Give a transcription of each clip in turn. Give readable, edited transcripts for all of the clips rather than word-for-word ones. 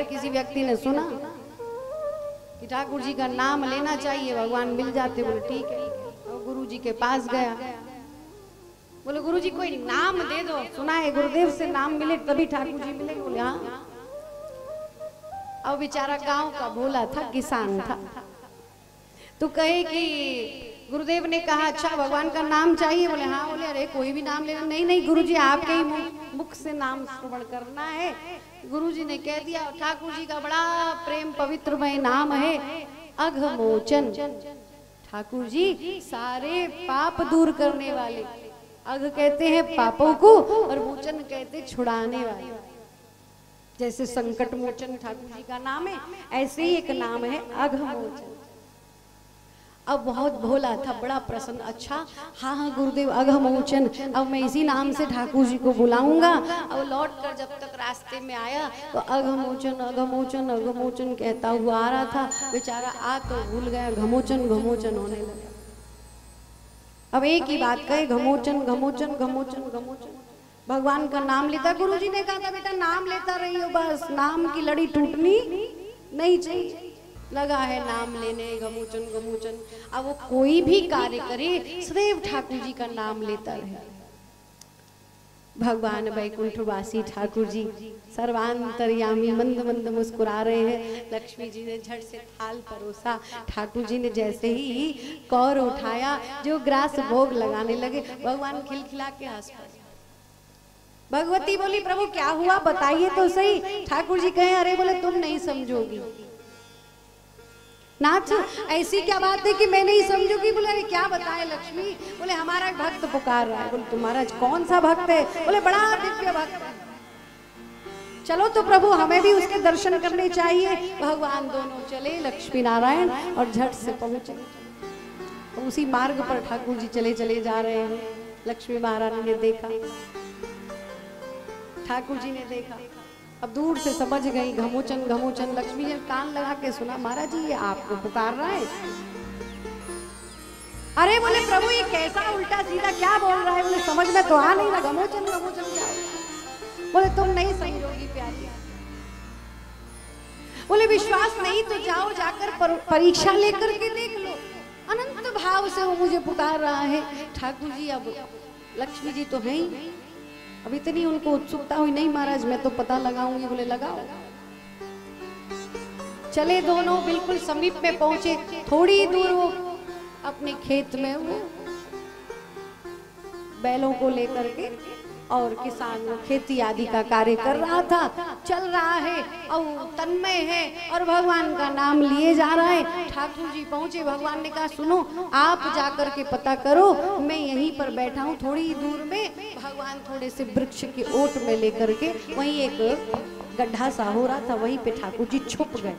किसी व्यक्ति ने सुना कि ठाकुर जी का नाम लेना चाहिए, भगवान मिल जाते। बोले ठीक है। और गुरु जी के पास गया, बोले गुरु जी कोई नाम दे दो, सुना है गुरुदेव से नाम मिले तभी ठाकुर जी मिले। बोले हाँ। अब बेचारा गांव का भोला था, किसान था, तो कहे कि गुरुदेव ने कहा अच्छा भगवान का नाम चाहिए। बोले हाँ। बोले अरे कोई भी नाम लेना। नहीं नहीं गुरु जी आपके ही मुख से नाम श्रवण करना है। गुरु जी ने कह दिया ठाकुर जी का बड़ा प्रेम पवित्रमय नाम है अघमोचन। ठाकुर जी सारे पाप दूर करने वाले। अघ कहते हैं पापों को और मोचन कहते छुड़ाने वाले। जैसे संकट मोचन ठाकुर जी का नाम है, ऐसे ही एक नाम है अघमोचन। अब बहुत भोला था, बड़ा प्रसन्न। अच्छा हाँ हाँ गुरुदेव अघमोचन, अब मैं इसी नाम से ठाकुर जी को बुलाऊंगा। अब लौट कर जब तक रास्ते में आया तो अघमोचन अघमोचन अघमोचन कहता हुआ आ रहा था। बेचारा आ तो भूल गया, घमोचन घमोचन होने लगा। अब एक ही बात कहे घमोचन घमोचन घमोचन घमोचन। भगवान का नाम लेता। गुरु जी ने कहा था बेटा नाम लेता रही हो, बस नाम की लड़ी टूटनी नहीं चाहिए। लगा है नाम लेने घमोचन घमोचन। अब वो कोई भी कार्य करे सदैव ठाकुर जी का नाम लेता रहे। भगवान वैकुंठवासी ठाकुर जी सर्वांतर्यामी मंद मंद मुस्कुरा रहे हैं। लक्ष्मी जी ने झट से थाल परोसा। ठाकुर जी ने जैसे ही कौर उठाया, जो ग्रास भोग लगाने लगे, भगवान खिलखिला के हंस पड़े। भगवती बोली प्रभु क्या हुआ बताइए तो सही। ठाकुर जी कहे अरे बोले तुम नहीं समझोगी। नाथ ऐसी क्या बात है कि मैं नहीं समझूंगी। बोले अरे क्या बताए लक्ष्मी। बोले हमारा भक्त पुकार रहा है। बोले तुम्हारा कौन सा भक्त है। बोले बड़ा दिव्य भक्त है। चलो तो प्रभु हमें भी उसके दर्शन करने चाहिए। भगवान दोनों चले लक्ष्मी नारायण और झट से पहुंचे। उसी मार्ग पर ठाकुर जी चले चले जा रहे हैं। लक्ष्मी महारानी ने देखा, ठाकुर जी ने देखा। अब दूर से समझ गई घमोचन घमोचन। लक्ष्मी जी कान लगा के सुना महाराज जी ये आपको पुकार रहा है। अरे बोले प्रभु ये कैसा उल्टा सीधा क्या बोल रहा है। बोले समझ में तो आ नहीं ना घमोचन घमोचन क्या। बोले तुम नहीं समझोगी प्यारी। बोले विश्वास नहीं तो जाओ जाकर परीक्षा लेकर के देख लो। अनंत भाव से वो मुझे पुकार रहा है। ठाकुर जी अब लक्ष्मी जी तो है ही, अब इतनी उनको उत्सुकता हुई नहीं महाराज मैं तो पता लगाऊंगी। बोले लगाओ। चले दोनों बिल्कुल समीप में पहुंचे। थोड़ी दूर वो अपने खेत में वो बैलों को लेकर के और किसान खेती आदि का कार्य कर रहा था। चल रहा है और तन्मय है और भगवान का नाम लिए जा रहा है। ठाकुर जी पहुंचे। भगवान ने कहा सुनो आप जाकर के पता करो, मैं यहीं पर बैठा हूँ। थोड़ी दूर में भगवान थोड़े से वृक्ष के ओट में लेकर के वहीं एक गड्ढा सा हो रहा था, वहीं पे ठाकुर जी छुप गए।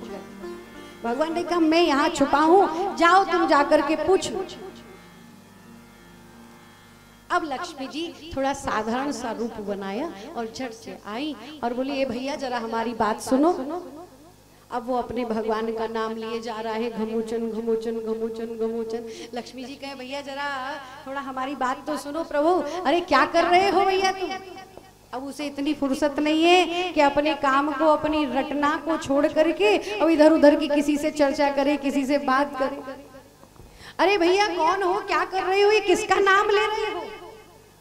भगवान ने कहा मैं यहाँ छुपा हूँ, जाओ तुम जाकर के पूछो। अब लक्ष्मी जी थोड़ा साधारण सा रूप बनाया और झट से आई और बोली ए भैया जरा हमारी बात सुनो। अब वो अपने भगवान का नाम लिए जा रहा है घमोचन घमोचन घमोचन घमोचन। लक्ष्मी जी कहे भैया जरा थोड़ा हमारी बात तो सुनो प्रभु। अरे क्या कर रहे हो भैया तुम। अब उसे इतनी फुर्सत नहीं है कि अपने काम को अपनी रटना को छोड़ करके अब इधर उधर की किसी से चर्चा करे, किसी से बात करे। अरे भैया कौन हो, क्या कर रहे हो, ये किसका नाम ले रहे हो।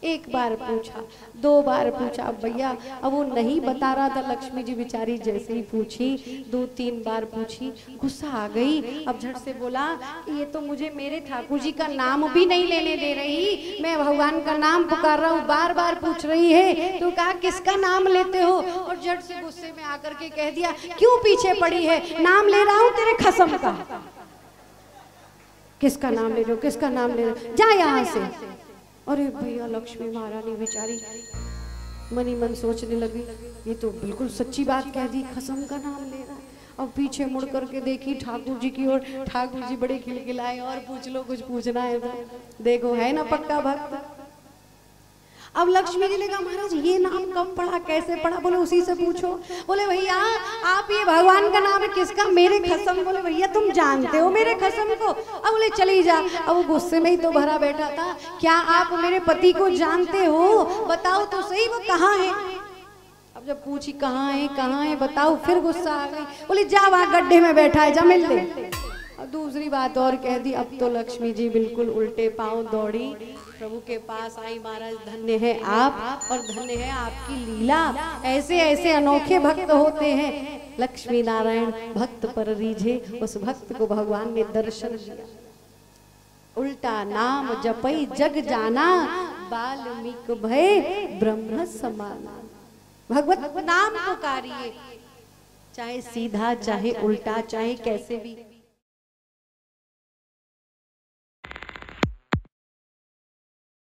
एक बार पूछा, दो बार पूछा। अब भैया अब वो नहीं बता रहा था। लक्ष्मी जी बेचारी जैसे ही पूछी, दो तीन बार पूछी, गुस्सा आ गई। अब झट से बोला कि ये तो मुझे मेरे ठाकुर जी का नाम भी नहीं लेने दे रही। मैं भगवान का नाम पुकार रहा हूँ, बार बार पूछ रही है। तो कहा किसका नाम लेते हो। और झट से गुस्से में आकर के कह दिया क्यों पीछे पड़ी है, नाम ले रहा हूँ तेरे खसम का। किसका नाम ले रहे हो, किसका नाम ले रहे हो, जा यहाँ से। अरे भैया लक्ष्मी महारानी बेचारी मनी मन सोचने लगी ये तो बिल्कुल सच्ची बात कह दी, खसम का नाम ले रहा है। अब पीछे मुड़ करके देखी ठाकुर जी की ओर। ठाकुर जी बड़े खिलखिलाए और पूछ लो कुछ पूछना है तो। देखो है ना पक्का भक्त। अब लक्ष्मी जी ने कहा महाराज ये नाम कब पढ़ा, कैसे पढ़ा। बोले उसी से पूछो। बोले भैया आप ये भगवान का नाम है किसका, मेरे खसम। बोले भैया तुम जानते हो मेरे खसम को। अब बोले चली जा। अब वो गुस्से में ही तो भरा बैठा था। क्या आप मेरे पति को जानते हो, बताओ तो सही वो कहाँ है। अब जब पूछी कहाँ है बताओ, फिर गुस्सा आ गई, बोली जा वहां गड्ढे में बैठा है, जा मिल ले। और दूसरी बात और कह दी, अब तो लक्ष्मी जी बिल्कुल उल्टे पांव दौड़ी प्रभु के पास आई। महाराज धन्य है आप और धन्य है आपकी लीला, ऐसे ऐसे अनोखे भक्त होते हैं। लक्ष्मी नारायण भक्त पर रीझे, उस भक्त को भगवान ने दर्शन दिया। उल्टा नाम जपई जग जाना, वाल्मीकि भय ब्रह्म समाना। भगवत नाम पुकारिए, चाहे सीधा चाहे उल्टा चाहे कैसे भी।